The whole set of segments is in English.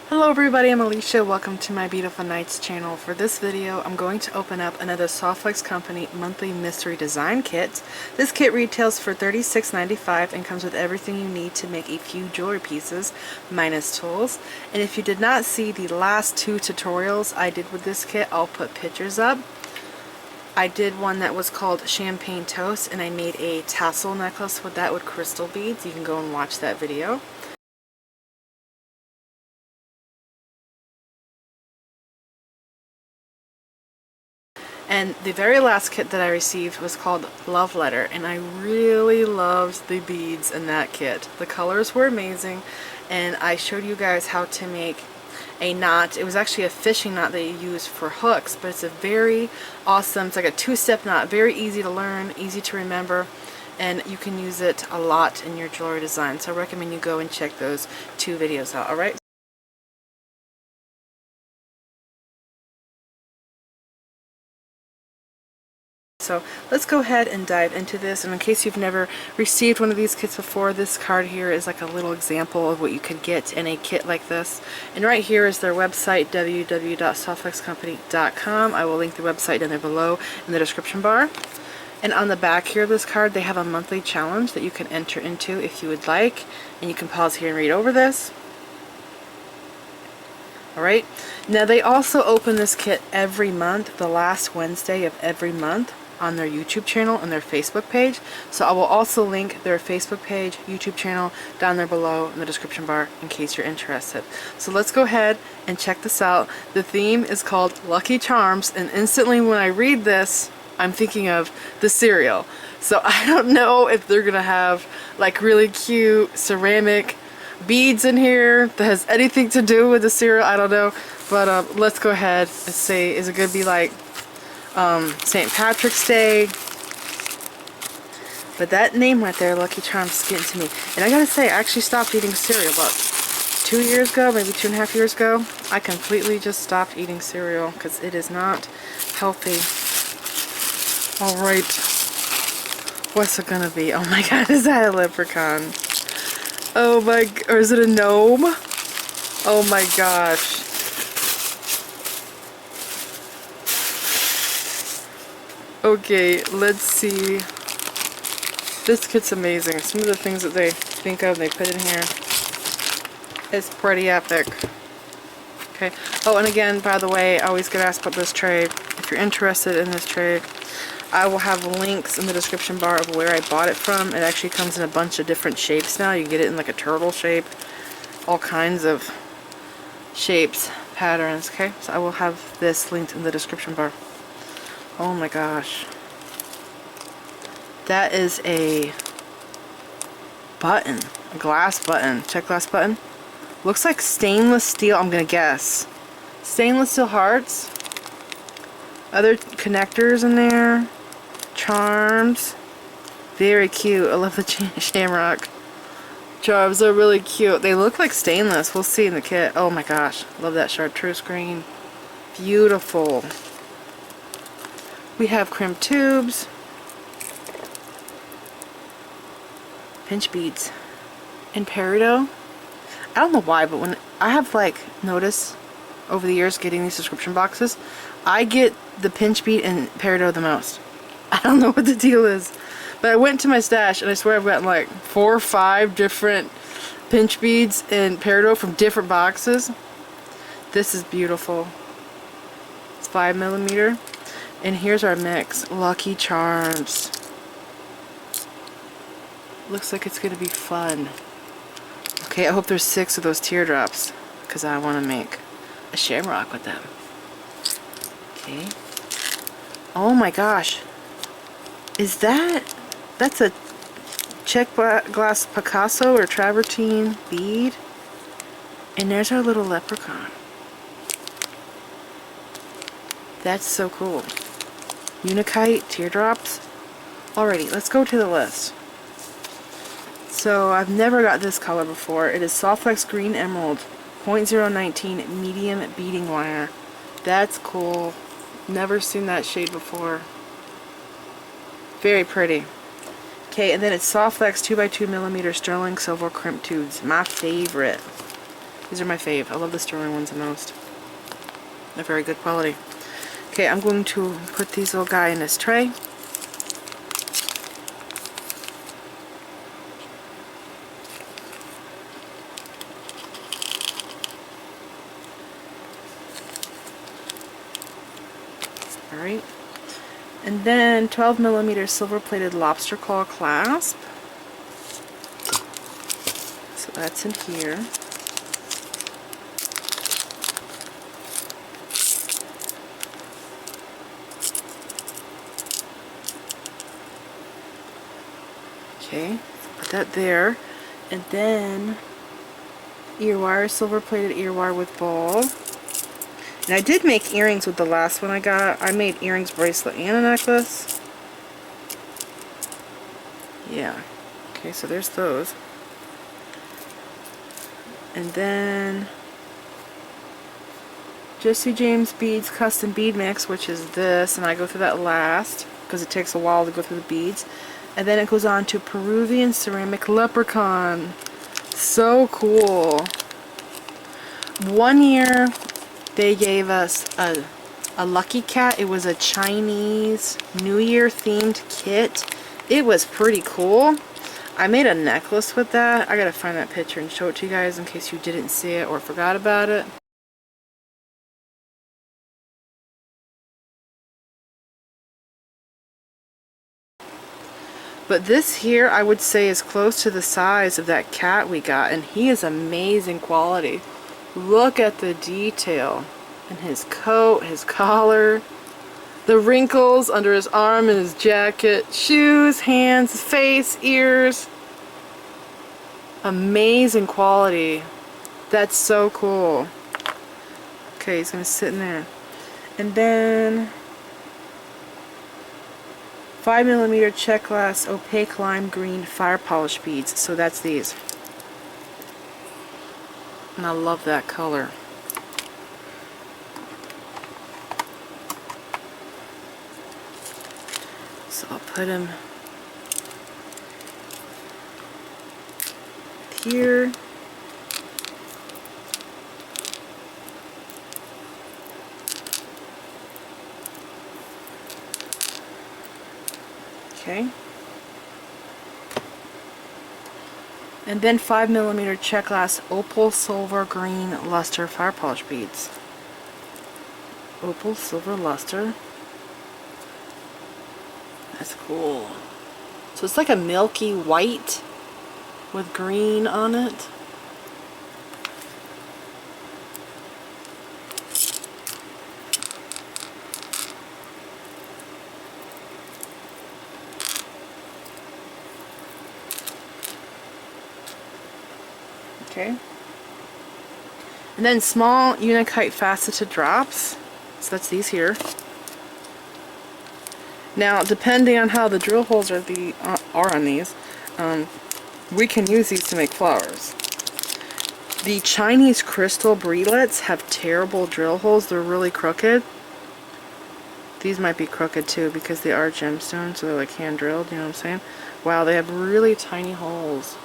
Hello everybody, I'm Alicia. Welcome to my Beautiful Nights channel. For this video, I'm going to open up another Softflex Company monthly mystery design kit. This kit retails for $36.95 and comes with everything you need to make a few jewelry pieces, minus tools. And if you did not see the last two tutorials I did with this kit, I'll put pictures up. I did one that was called Champagne Toast, and I made a tassel necklace with that with crystal beads. You can go and watch that video. And the very last kit that I received was called Love Letter, and I really loved the beads in that kit. The colors were amazing, and I showed you guys how to make a knot. It was actually a fishing knot that you use for hooks, but it's a very awesome, it's like a two-step knot, very easy to learn, easy to remember, and you can use it a lot in your jewelry design. So I recommend you go and check those two videos out, alright? So let's go ahead and dive into this, and in case you've never received one of these kits before, this card here is like a little example of what you could get in a kit like this. And right here is their website, www.softflexcompany.com. I will link the website down there below in the description bar. And on the back here of this card, they have a monthly challenge that you can enter into if you would like, and you can pause here and read over this. Alright, now they also open this kit every month, the last Wednesday of every month, on their YouTube channel and their Facebook page. So I will also link their Facebook page, YouTube channel down there below in the description bar in case you're interested. So let's go ahead and check this out. The theme is called Lucky Charms, and instantly when I read this, I'm thinking of the cereal. So I don't know if they're gonna have like really cute ceramic beads in here that has anything to do with the cereal. I don't know, but let's go ahead and say, is it gonna be like St. Patrick's Day? But that name right there, Lucky Charms, is getting to me. And I gotta say, I actually stopped eating cereal about 2 years ago, maybe 2.5 years ago. I completely just stopped eating cereal because it is not healthy. Alright, what's it gonna be? Oh my god, is that a leprechaun? Oh my, or is it a gnome? Oh my gosh. Okay, let's see. This kit's amazing. Some of the things that they think of, they put in here. It's pretty epic. Okay. Oh, and again, by the way, I always get asked about this tray. If you're interested in this tray, I will have links in the description bar of where I bought it from. It actually comes in a bunch of different shapes now. You can get it in like a turtle shape, all kinds of shapes, patterns, okay? So I will have this linked in the description bar. Oh my gosh. That is a button, a glass button. Check glass button. Looks like stainless steel, I'm gonna guess. Stainless steel hearts. Other connectors in there. Charms. Very cute. I love the shamrock charms. They're really cute. They look like stainless. We'll see in the kit. Oh my gosh. Love that chartreuse green. Beautiful. We have crimp tubes. Pinch beads. And peridot. I don't know why, but when I have like noticed over the years getting these subscription boxes, I get the pinch bead and peridot the most. I don't know what the deal is, but I went to my stash and I swear I've gotten like 4 or 5 different pinch beads and peridot from different boxes. This is beautiful. It's 5mm, and here's our mix. Lucky Charms. Looks like it's gonna be fun. Okay, I hope there's 6 of those teardrops because I want to make a shamrock with them. Okay. Oh my gosh. Is that's a check glass Picasso or travertine bead? And there's our little leprechaun. That's so cool. Unikite, teardrops. Alrighty, let's go to the list. So I've never got this color before. It is Softflex Green Emerald, 0.019 medium beading wire. That's cool. Never seen that shade before. Very pretty. Okay, and then it's Softflex 2x2mm sterling silver crimp tubes. My favorite. These are my fave. I love the sterling ones the most. They're very good quality. Okay, I'm going to put these little guy in this tray. Alright. And then 12mm silver plated lobster claw clasp. So that's in here. Okay, put that there. And then ear wire, silver plated ear wire with ball. And I did make earrings with the last one I got. I made earrings, bracelet, and a necklace. Yeah. Okay, so there's those. And then Jesse James Beads Custom Bead Mix, which is this, and I go through that last because it takes a while to go through the beads. And then it goes on to Peruvian Ceramic Leprechaun. So cool. One year they gave us a Lucky Cat. It was a Chinese New Year themed kit. It was pretty cool. I made a necklace with that. I gotta find that picture and show it to you guys in case you didn't see it or forgot about it. But this here I would say is close to the size of that cat we got, and he is amazing quality. Look at the detail in his coat, his collar, the wrinkles under his arm and his jacket, shoes, hands, face, ears. Amazing quality. That's so cool. Okay, he's gonna sit in there. And then 5mm check glass opaque lime green fire polish beads. So that's these. And I love that color. So I'll put him here. Okay. And then 5mm check glass opal silver green luster fire polish beads. Opal silver luster. That's cool. So it's like a milky white with green on it. Okay. And then small Unikite faceted drops. So that's these here. Now, depending on how the drill holes are on these, we can use these to make flowers. The Chinese crystal brelets have terrible drill holes. They're really crooked. These might be crooked too because they are gemstones, so they're like hand drilled, you know what I'm saying? Wow, they have really tiny holes.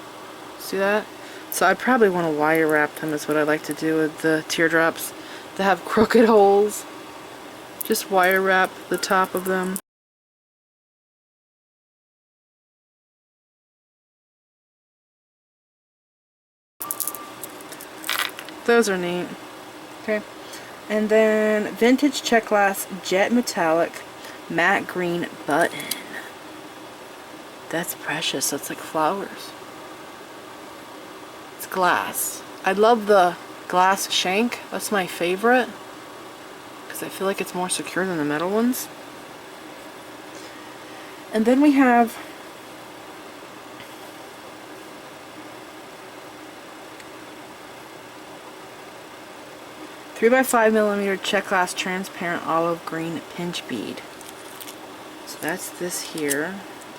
See that? So I probably want to wire wrap them is what I like to do with the teardrops that have crooked holes. Just wire wrap the top of them. Those are neat. Okay. And then vintage check glass jet metallic matte green button. That's precious. That's like flowers. It's glass. I love the glass shank. That's my favorite because I feel like it's more secure than the metal ones. And then we have three by 5mm check glass transparent olive green pinch bead. So that's this here.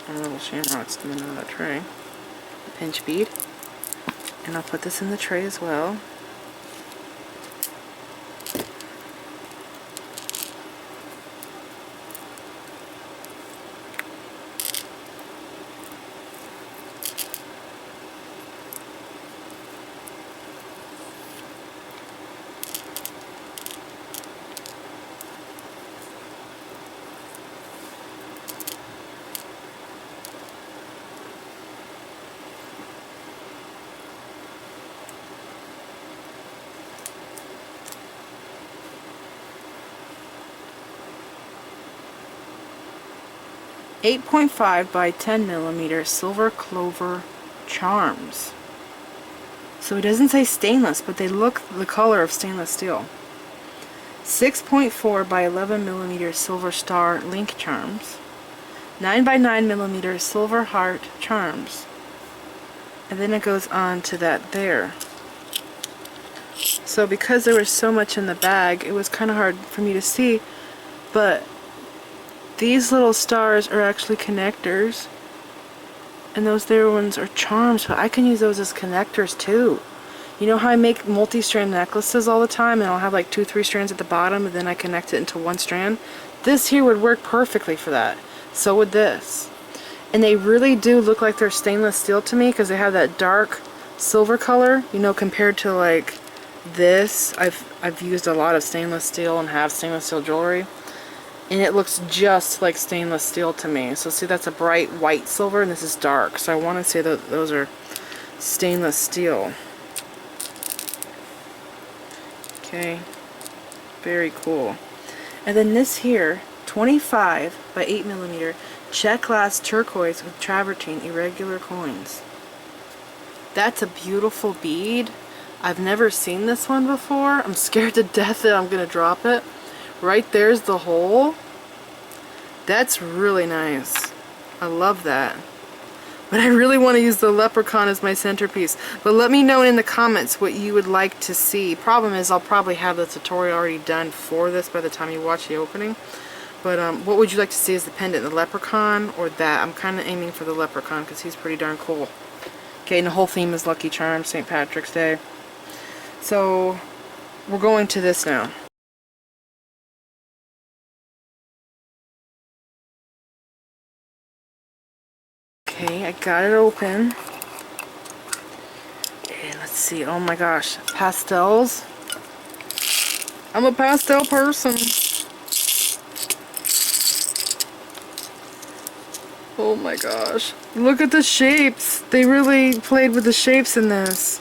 Our little shamrocks coming out of that tray. The pinch bead. And I'll put this in the tray as well. 8.5 by 10 millimeter silver clover charms. So it doesn't say stainless, but they look the color of stainless steel. 6.4 by 11 millimeter silver star link charms. 9 by 9 millimeter silver heart charms. And then it goes on to that there. So because there was so much in the bag, it was kind of hard for me to see, but these little stars are actually connectors, and those there ones are charms, but I can use those as connectors too. You know how I make multi-strand necklaces all the time, and I'll have like 2-3 strands at the bottom, and then I connect it into one strand? This here would work perfectly for that. So would this. And they really do look like they're stainless steel to me, because they have that dark silver color, you know, compared to like this. I've used a lot of stainless steel and have stainless steel jewelry, and it looks just like stainless steel to me. So see, that's a bright white silver, and this is dark, so I want to say that those are stainless steel. Okay, very cool. And then this here, 25 by 8 millimeter check glass turquoise with travertine irregular coins. That's a beautiful bead. I've never seen this one before. I'm scared to death that I'm gonna drop it. Right there's the hole. That's really nice. I love that. But I really want to use the leprechaun as my centerpiece. But let me know in the comments what you would like to see. Problem is, I'll probably have the tutorial already done for this by the time you watch the opening. But what would you like to see as the pendant? The leprechaun or that? I'm kind of aiming for the leprechaun because he's pretty darn cool. Okay, and the whole theme is Lucky Charms, St. Patrick's Day. So we're going to this now. Okay, I got it open. And let's see, oh my gosh, pastels. I'm a pastel person. Oh my gosh. Look at the shapes. They really played with the shapes in this.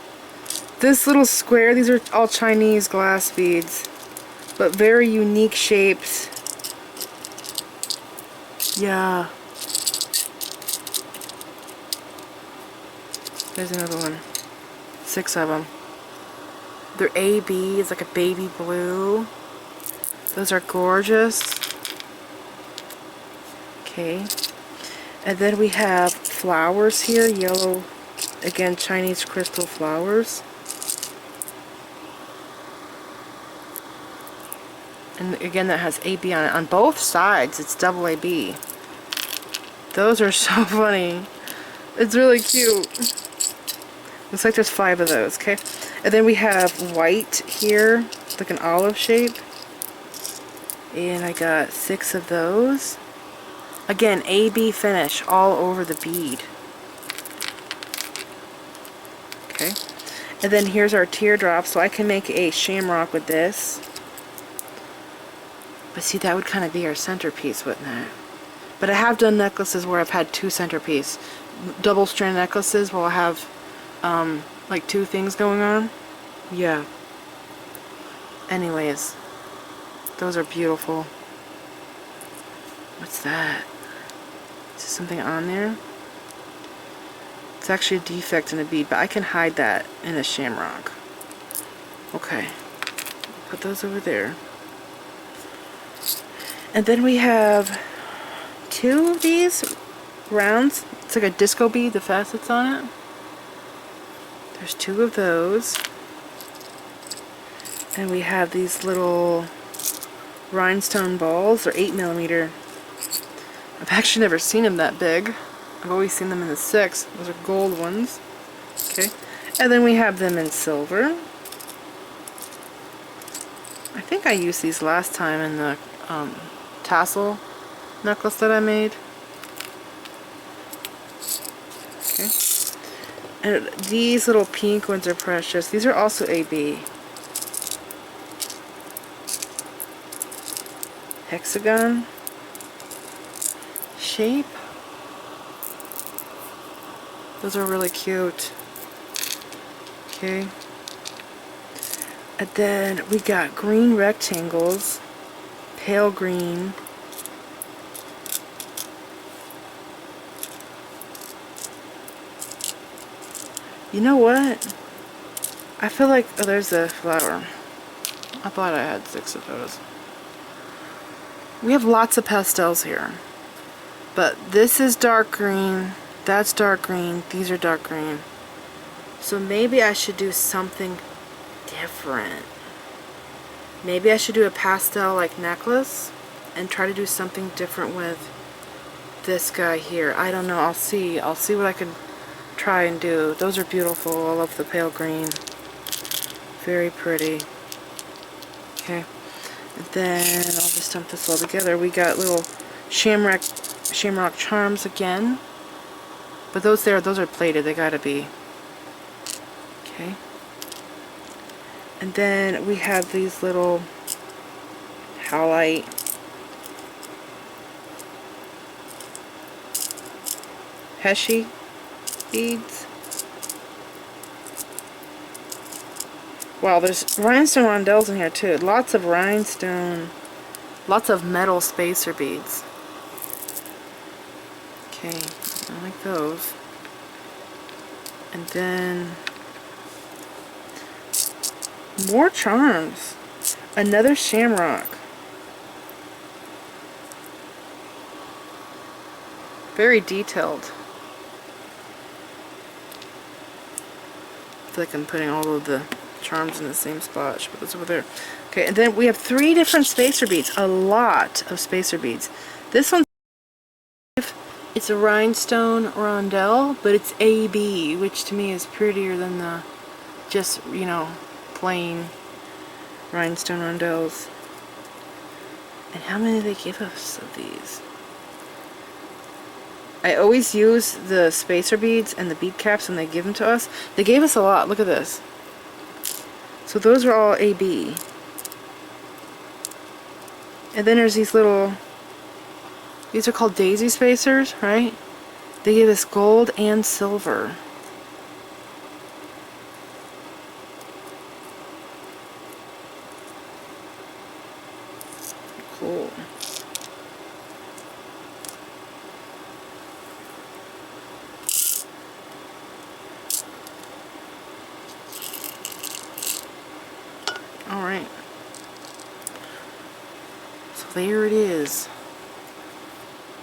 This little square, these are all Chinese glass beads, but very unique shapes. Yeah. There's another one. 6 of them. They're AB, it's like a baby blue. Those are gorgeous. Okay. And then we have flowers here, yellow, again, Chinese crystal flowers. And again, that has AB on it. On both sides, it's double AB. Those are so funny. It's really cute. Looks like there's 5 of those, okay? And then we have white here, like an olive shape. And I got 6 of those. Again, AB finish all over the bead. Okay. And then here's our teardrop, so I can make a shamrock with this. But see, that would kind of be our centerpiece, wouldn't it? But I have done necklaces where I've had 2 centerpiece. Double strand necklaces where I'll have like 2 things going on. Yeah. Anyways, those are beautiful. What's that? Is there something on there? It's actually a defect in a bead, but I can hide that in a shamrock. Okay. Put those over there. And then we have 2 of these rounds. It's like a disco bead, the facets on it. There's 2 of those. And we have these little rhinestone balls. They're 8 millimeter. I've actually never seen them that big. I've always seen them in the 6. Those are gold ones. Okay. And then we have them in silver. I think I used these last time in the tassel necklace that I made. Okay. And these little pink ones are precious. These are also AB. Hexagon shape. Those are really cute. Okay. And then we got green rectangles, pale green, You know what? I feel like, oh, there's a flower. I thought I had 6 of those. We have lots of pastels here. But this is dark green, that's dark green, these are dark green. So maybe I should do something different. Maybe I should do a pastel like necklace and try to do something different with this guy here. I don't know, I'll see what I can try and do. Those are beautiful. I love the pale green. Very pretty. Okay. And then I'll just dump this all together. We got little shamrock charms again. But those are plated. They gotta be. Okay. And then we have these little howlite Heshy beads. Wow, there's rhinestone rondelles in here too. Lots of rhinestone, lots of metal spacer beads. Okay, I like those. And then more charms. Another shamrock. Very detailed. I feel like I'm putting all of the charms in the same spot. I should put this over there. Okay, and then we have 3 different spacer beads. A lot of spacer beads. This one, it's a rhinestone rondelle, but it's AB, which to me is prettier than the just, you know, plain rhinestone rondelles. And how many do they give us of these? I always use the spacer beads and the bead caps when they give them to us. They gave us a lot. Look at this. So those are all AB. And then there's these little, these are called daisy spacers, right? They gave us gold and silver. Cool. Alright. So there it is.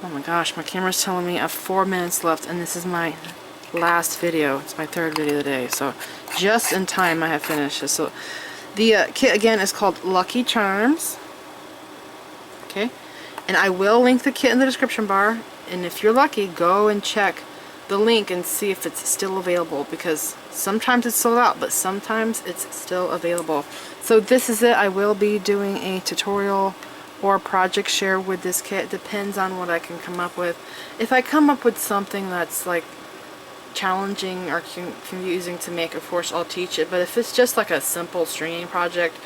Oh my gosh, my camera's telling me I have 4 minutes left and this is my last video. It's my 3rd video of the day. So just in time I have finished this. So the kit again is called Lucky Charms. Okay. And I will link the kit in the description bar. And if you're lucky, go and check the link and see if it's still available, because sometimes it's sold out, but sometimes it's still available. So this is it. I will be doing a tutorial or project share with this kit. Depends on what I can come up with. If I come up with something that's like challenging or confusing to make, of course I'll teach it. But if it's just like a simple stringing project,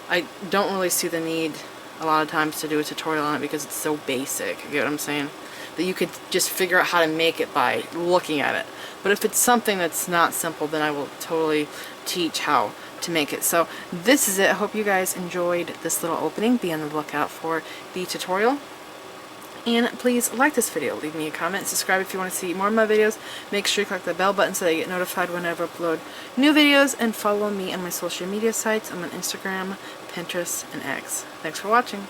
I don't really see the need a lot of times to do a tutorial on it because it's so basic. You get what I'm saying? That you could just figure out how to make it by looking at it. But if it's something that's not simple, then I will totally teach how to make it. So this is it. I hope you guys enjoyed this little opening. Be on the lookout for the tutorial. And please like this video. Leave me a comment. Subscribe if you want to see more of my videos. Make sure you click the bell button so that you get notified whenever I upload new videos. And follow me on my social media sites. I'm on Instagram, Pinterest, and X. Thanks for watching.